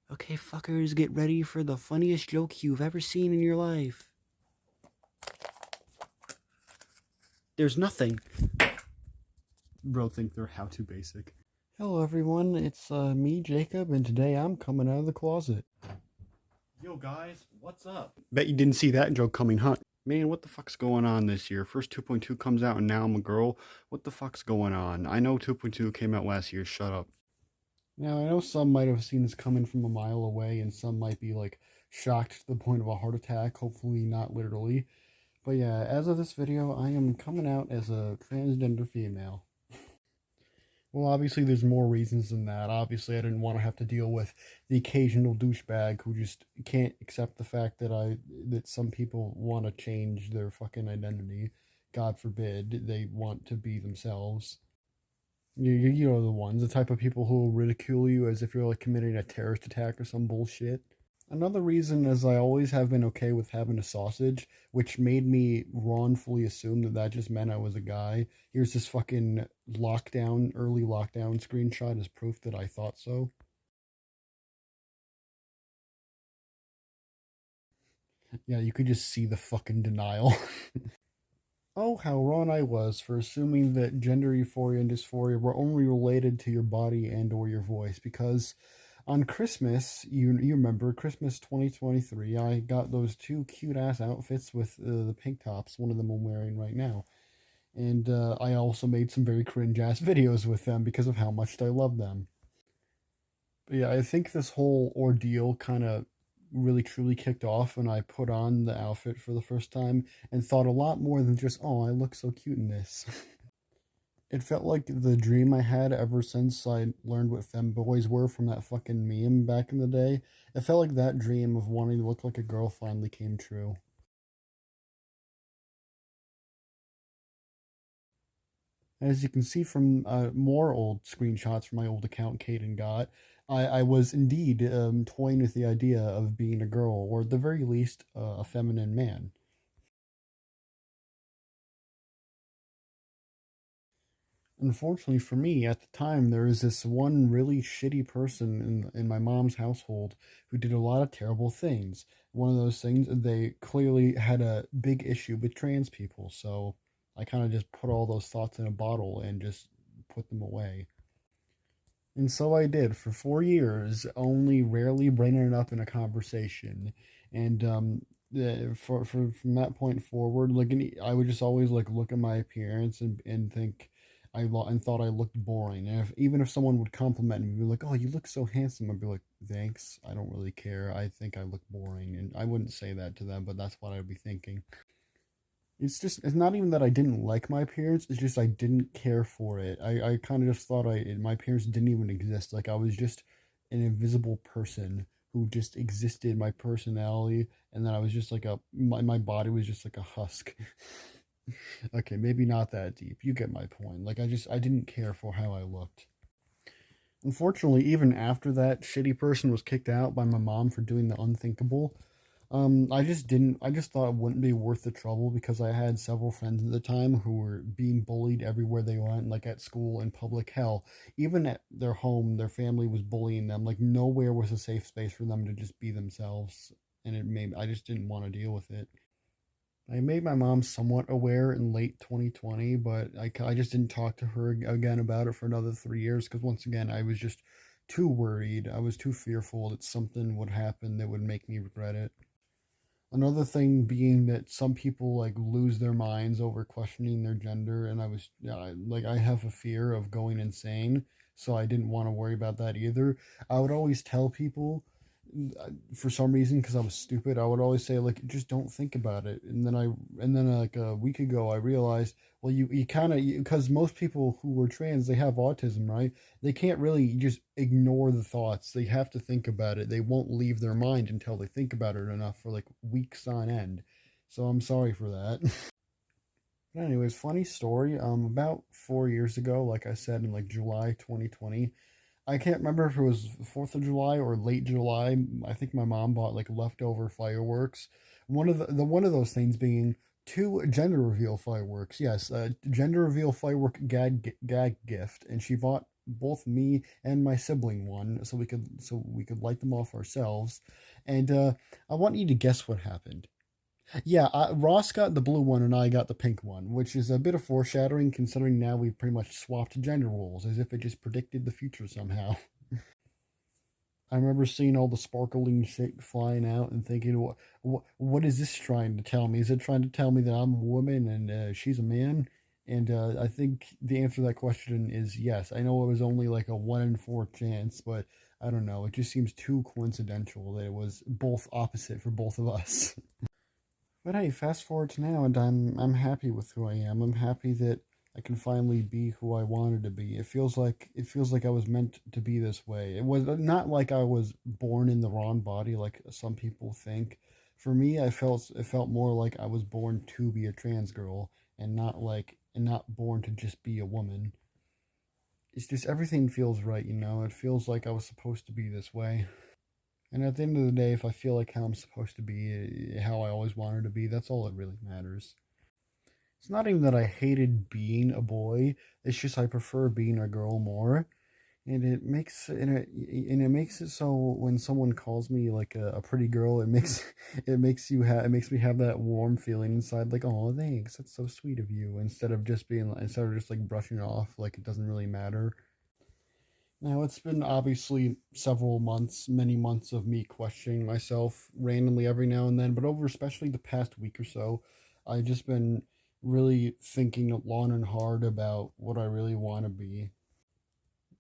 Okay, fuckers, get ready for the funniest joke you've ever seen in your life. There's nothing. Bro, think they're how to basic. Hello, everyone. It's me, Jacob, and today I'm coming out of the closet. Yo, guys, what's up? Bet you didn't see that joke coming, huh? Man, what the fuck's going on this year? First 2.2 comes out and now I'm a girl. What the fuck's going on? I know 2.2 came out last year. Shut up. Now, I know some might have seen this coming from a mile away, and some might be, like, shocked to the point of a heart attack. Hopefully not literally. But yeah, as of this video, I am coming out as a transgender female. Well, obviously there's more reasons than that. Obviously, I didn't want to have to deal with the occasional douchebag who just can't accept the fact that some people want to change their fucking identity. God forbid, they want to be themselves. You know the ones, the type of people who will ridicule you as if you're like committing a terrorist attack or some bullshit. Another reason is I always have been okay with having a sausage, which made me wrongfully assume that just meant I was a guy. Here's this fucking early lockdown screenshot as proof that I thought so. Yeah, you could just see the fucking denial. Oh, how wrong I was for assuming that gender euphoria and dysphoria were only related to your body and or your voice, because on Christmas, you remember Christmas 2023, I got those two cute ass outfits with the pink tops. One of them I'm wearing right now. And I also made some very cringe ass videos with them because of how much I love them. But yeah, I think this whole ordeal kind of really truly kicked off when I put on the outfit for the first time and thought a lot more than just, oh, I look so cute in this. It felt like the dream I had ever since I learned what femboys were from that fucking meme back in the day. It felt like that dream of wanting to look like a girl finally came true. As you can see from more old screenshots from my old account Caden got, I was indeed toying with the idea of being a girl, or at the very least, a feminine man. Unfortunately for me, at the time, there was this one really shitty person in my mom's household who did a lot of terrible things. One of those things, they clearly had a big issue with trans people, so I kind of just put all those thoughts in a bottle and just put them away. And so I did for 4 years, only rarely bringing it up in a conversation. And from that point forward, like I would just always like look at my appearance and think and thought I looked boring. And even if someone would compliment me, be like, "Oh, you look so handsome," I'd be like, "Thanks. I don't really care. I think I look boring." And I wouldn't say that to them, but that's what I'd be thinking. It's not even that I didn't like my appearance, it's just I didn't care for it. I kind of just thought my appearance didn't even exist. Like I was just an invisible person who just existed, my personality, and then I was just like my body was just like a husk. Okay, maybe not that deep. You get my point. Like I didn't care for how I looked. Unfortunately, even after that shitty person was kicked out by my mom for doing the unthinkable, I just didn't. I just thought it wouldn't be worth the trouble because I had several friends at the time who were being bullied everywhere they went, like at school, in public. Hell, even at their home, their family was bullying them. Like nowhere was a safe space for them to just be themselves, and I just didn't want to deal with it. I made my mom somewhat aware in late 2020, but I just didn't talk to her again about it for another 3 years because once again, I was just too worried. I was too fearful that something would happen that would make me regret it. Another thing being that some people like lose their minds over questioning their gender, and I have a fear of going insane, so I didn't want to worry about that either. I would always tell people, for some reason, because I was stupid, I would always say like just don't think about it, and then like a week ago I realized, well, you kind of, because most people who are trans, they have autism, right? They can't really just ignore the thoughts. They have to think about it. They won't leave their mind until they think about it enough for like weeks on end. So I'm sorry for that. But anyways, funny story. About 4 years ago, like I said, in like July 2020, I can't remember if it was 4th of July or late July. I think my mom bought like leftover fireworks. One of those things being two gender reveal fireworks. Yes, gender reveal firework gag gift, and she bought both me and my sibling one, so we could light them off ourselves. And I want you to guess what happened. Yeah, Ross got the blue one and I got the pink one, which is a bit of foreshadowing considering now we've pretty much swapped gender roles as if it just predicted the future somehow. I remember seeing all the sparkling shit flying out and thinking, what is this trying to tell me? Is it trying to tell me that I'm a woman and she's a man? And I think the answer to that question is yes. I know it was only like a 1 in 4 chance, but I don't know. It just seems too coincidental that it was both opposite for both of us. But hey, fast forward to now, and I'm happy with who I am. I'm happy that I can finally be who I wanted to be. It feels like I was meant to be this way. It was not like I was born in the wrong body, like some people think. For me, it felt more like I was born to be a trans girl, and not born to just be a woman. It's just everything feels right, you know. It feels like I was supposed to be this way. And at the end of the day, if I feel like how I'm supposed to be, how I always wanted to be, that's all that really matters. It's not even that I hated being a boy. It's just I prefer being a girl more, and it makes it so when someone calls me like a pretty girl, it makes me have that warm feeling inside, like, oh thanks, that's so sweet of you, instead of just like brushing it off like it doesn't really matter. Now, it's been obviously several months, many months of me questioning myself randomly every now and then, but over especially the past week or so, I've just been really thinking long and hard about what I really want to be.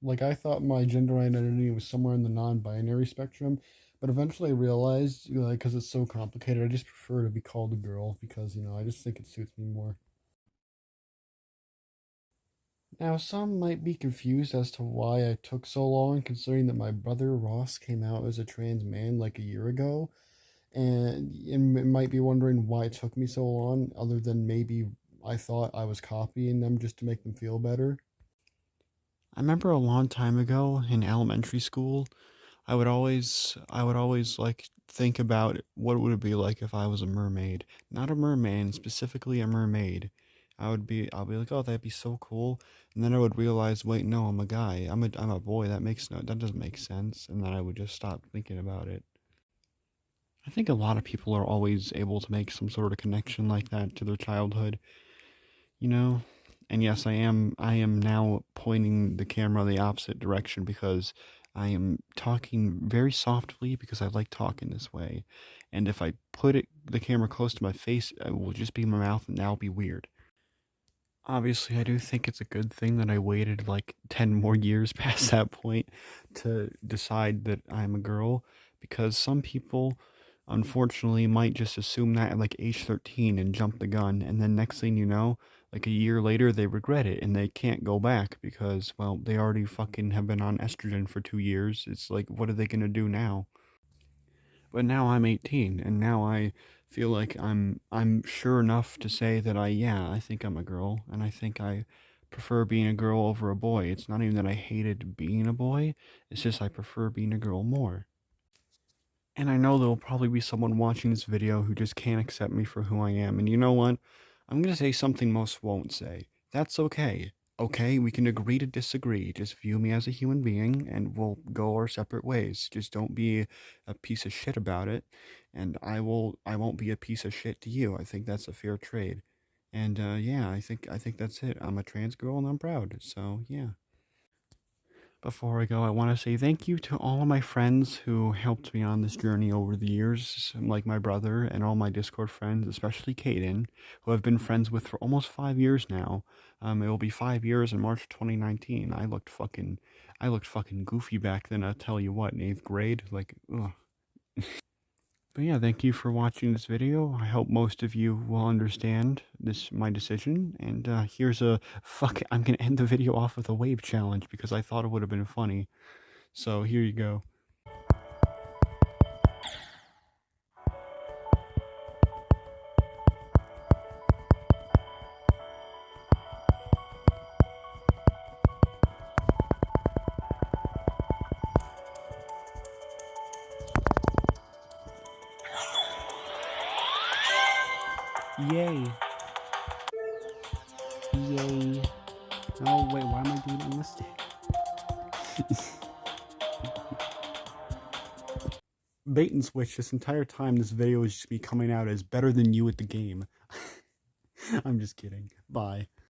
Like, I thought my gender identity was somewhere in the non binary spectrum, but eventually I realized, you know, like, because it's so complicated, I just prefer to be called a girl because, you know, I just think it suits me more. Now, some might be confused as to why I took so long, considering that my brother Ross came out as a trans man like a year ago, and might be wondering why it took me so long, other than maybe I thought I was copying them just to make them feel better. I remember a long time ago in elementary school, I would always like think about what would it be like if I was a mermaid. Not a merman, specifically a mermaid. I'll be like, oh, that'd be so cool. And then I would realize, wait, no, I'm a guy. I'm a boy. That doesn't make sense. And then I would just stop thinking about it. I think a lot of people are always able to make some sort of connection like that to their childhood, you know? And yes, I am now pointing the camera the opposite direction because I am talking very softly because I like talking this way. And if I put the camera close to my face, it will just be my mouth and that'll be weird. Obviously, I do think it's a good thing that I waited like 10 more years past that point to decide that I'm a girl because some people, unfortunately, might just assume that at like age 13 and jump the gun, and then next thing you know, like a year later, they regret it and they can't go back because, well, they already fucking have been on estrogen for 2 years. It's like, what are they gonna do now? But now I'm 18 and now I feel like I'm sure enough to say that I think I'm a girl and I think I prefer being a girl over a boy. It's not even that I hated being a boy, it's just I prefer being a girl more. And I know there'll probably be someone watching this video who just can't accept me for who I am. And you know what? I'm going to say something most won't say. That's okay. Okay, we can agree to disagree. Just view me as a human being and we'll go our separate ways. Just don't be a piece of shit about it. And I won't be a piece of shit to you. I think that's a fair trade. And yeah, I think that's it. I'm a trans girl and I'm proud. So, yeah. Before I go, I want to say thank you to all of my friends who helped me on this journey over the years, like my brother and all my Discord friends, especially Kaden, who I've been friends with for almost 5 years now. It will be 5 years in March 2019. I looked fucking goofy back then. I'll tell you what, in eighth grade, like, ugh. But yeah, thank you for watching this video. I hope most of you will understand my decision. And here's a fuck. I'm gonna end the video off with a wave challenge because I thought it would have been funny. So here you go. Yay! Yay! Oh wait, why am I doing it unlisted? Bait and switch, this entire time this video is just me coming out as better than you at the game. I'm just kidding. Bye.